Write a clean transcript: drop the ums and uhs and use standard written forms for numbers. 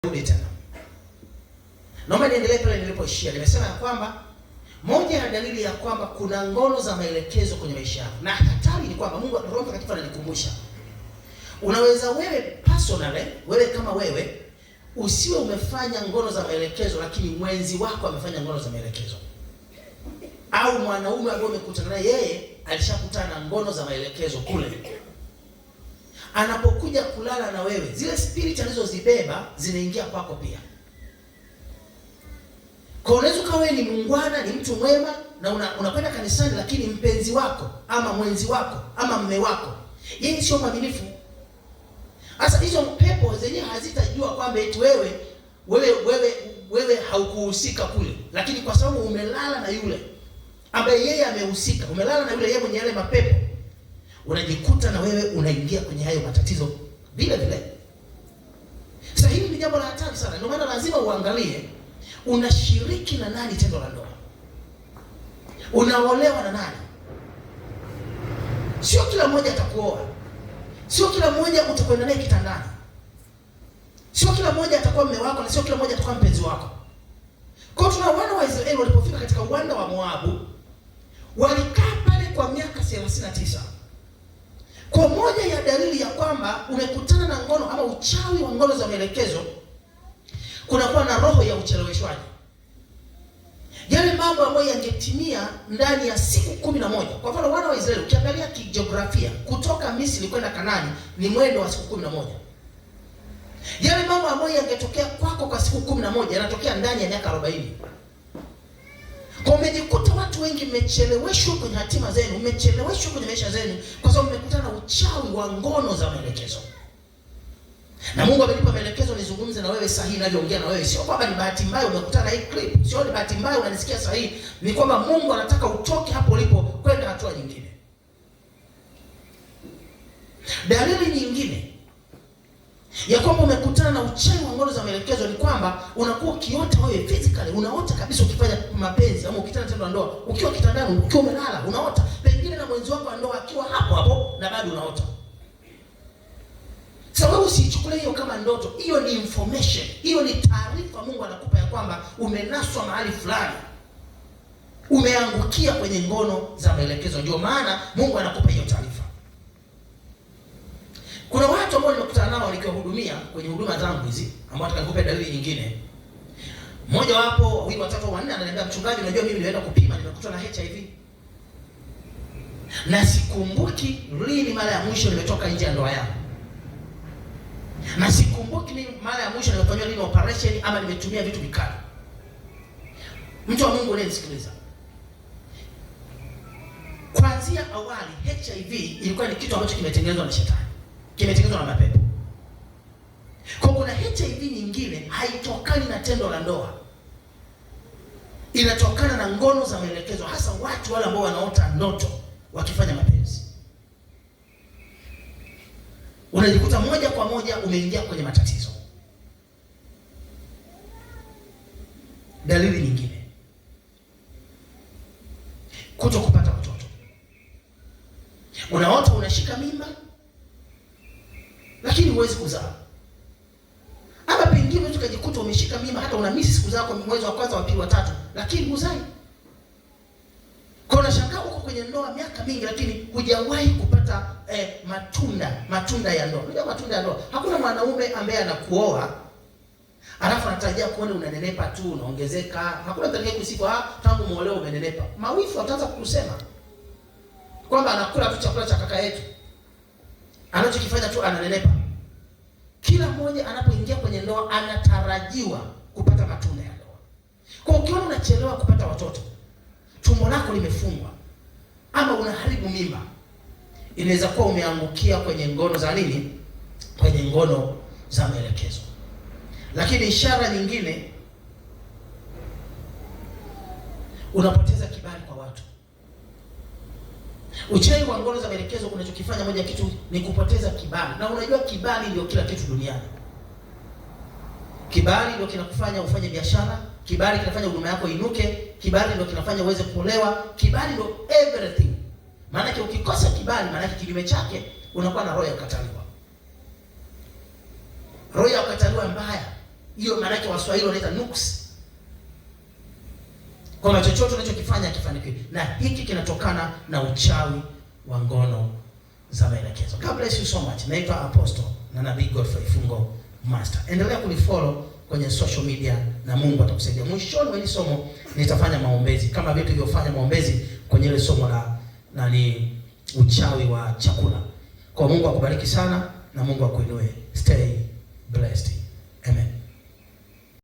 Rudi tena. Naomba niendelee pale nilipoishia. Nimesema ya kwamba moja ya dalili ya kwamba kuna ngono za maelekezo kwenye maisha yako. Na hatari ni kwamba Mungu Roho Mtakatifu ananikumbusha. Unaweza wewe personally, wewe kama wewe usiwe umefanya ngono za maelekezo lakini mwenzi wako amefanya ngono za maelekezo. Au mwanaume ambaye umekutana naye yeye alishakutana na ngono za maelekezo kule. Anapokuja kulala na wewe, zile spirit alizozibeba zinaingia kwako pia. Kwa unaweza kama wewe ni muungwana, ni mtu mwema na unakwenda kanisani lakini mpenzi wako ama mwenzi wako ama mme wako yeye sio mwaminifu. Sasa hizo pepo zenyewe hazitajua kwamba eti wewe haukuhusika kule, lakini kwa sababu umelala na yule ambaye yeye amehusika, umelala na yule yeye mwenye yale mapepo, unajikuta na wewe unaingia kwenye hayo matatizo vile vile. Sasa hili ni jambo la hatari sana. Ndio maana lazima uangalie unashiriki na nani tendo la ndoa. Unaolewa na nani? Sio kila mmoja atakuoa. Sio kila mmoja utakwenda naye kitandani. Sio kila mmoja atakuwa mume wako na sio kila mmoja atakuwa mpenzi wako. Kwa tuna wana wa Israeli walipofika katika uwanda wa Moabu, walikaa pale kwa miaka 39. Kwa moja ya dalili ya kwamba umekutana na ngono ama uchawi wa ngono za maelekezo, kunakuwa na roho ya ucheleweshwaji. Yale mambo ambayo yangetimia ndani ya siku 11. Kwa mfano wana wa Israeli ukiangalia kijiografia kutoka Misri kwenda Kanaani ni mwendo wa siku 11. Yale mambo ambayo yangetokea kwako kwa siku 11 yanatokea ndani ya miaka 40. Kwa umejikuta watu wengi mmecheleweshwa kwenye hatima zenu, mmecheleweshwa kwenye maisha zenu kwa sababu mmekutana na uchawi wa ngono za maelekezo. Na Mungu amenipa maelekezo nizungumze na wewe sahihi ninavyoongea na wewe. Sio kwamba ni bahati mbaya umekutana na hii clip. Sio ni bahati mbaya unanisikia sahihi. Ni kwamba Mungu anataka utoke hapo ulipo kwenda hatua nyingine. Dalili nyingine ya kwamba umekutana na uchawi wa ngono za maelekezo ni kwamba unakuwa ukiota wewe physically, unaota kabisa ukifanya mapenzi ama ukitana tendo la ndoa, ukiwa kitandani, ukiwa umelala, unaota pengine na mwenzi wako wa ndoa akiwa hapo hapo na bado unaota. Sababu usichukulie hiyo kama ndoto, hiyo ni information, hiyo ni taarifa Mungu anakupa ya kwamba umenaswa mahali fulani. Umeangukia kwenye ngono za maelekezo. Ndio maana Mungu anakupa hiyo taarifa. Kuna watu ambao nimekutana nao nikiwahudumia kwenye huduma zangu hizi ambao nitakupa dalili nyingine. Mmoja wapo, wawili, watatu, wanne ananiambia, mchungaji, unajua mimi nilienda kupima nimekutana na HIV. Na sikumbuki lini mara ya mwisho nimetoka nje ya ndoa yangu. Na sikumbuki ni mara ya mwisho nimefanywa nini operation ama nimetumia vitu vikali. Mtu wa Mungu unanisikiliza. Kuanzia awali HIV ilikuwa ni kitu ambacho kimetengenezwa na shetani. Kimetengenezwa na mapepo. Kwa kuna HIV nyingine haitokani na tendo la ndoa. Inatokana na ngono za maelekezo, hasa watu wale ambao wanaota ndoto wakifanya mapenzi. Unajikuta moja kwa moja umeingia kwenye matatizo. Dalili nyingine, kuto kupata mtoto. Unaota unashika mimba lakini huwezi kuzaa. Ama pengine tukajikuta umeshika mimba hata unamisi siku zako mwezi wa kwanza, wa pili, wa tatu, lakini huzai. Kwa unashangaa uko kwenye ndoa miaka mingi lakini hujawahi kupata matunda ya ndoa. Unajua matunda ya ndoa, hakuna mwanaume ambaye anakuoa alafu anatarajia kuona unanenepa tu, unaongezeka. Hakuna atakaye kusifu tangu muoleo umenenepa. Mawifu wataanza kusema kwamba anakula tu chakula cha kaka yetu, anachokifanya tu ananenepa. Kila mmoja anapoingia kwenye ndoa anatarajiwa kupata matunda ya ndoa. Kwa ukiona unachelewa kupata watoto, tumbo lako limefungwa ama unaharibu mimba, inaweza kuwa umeangukia kwenye ngono za nini? Kwenye ngono za maelekezo. Lakini ishara nyingine, unapoteza kibali kwa watu. Uchawi wa ngono za maelekezo unachokifanya moja kitu ni kupoteza kibali. Na unajua kibali ndio kila kitu duniani. Kibali ndio kinakufanya ufanye biashara, kibali kinafanya huduma yako inuke, kibali ndio kinafanya uweze kuolewa, kibali ndio everything. Maana yake ukikosa kibali, maana yake kinyume chake unakuwa na roho ya kukataliwa. Roho ya kukataliwa mbaya Hiyo maana yake Waswahili wanaita nuksi. Kwa chochote unachokifanya kifanikiwe. Na hiki kinatokana na uchawi wa ngono za maelekezo. God bless you so much. Naitwa Apostle na Nabii Godfrey Fungo Master. Endelea kunifollow kwenye social media na Mungu atakusaidia. Mwishoni wa hili somo nitafanya maombezi kama vile tulivyofanya maombezi kwenye ile somo la uchawi wa chakula. Kwa Mungu akubariki sana na Mungu akuinue. Stay blessed.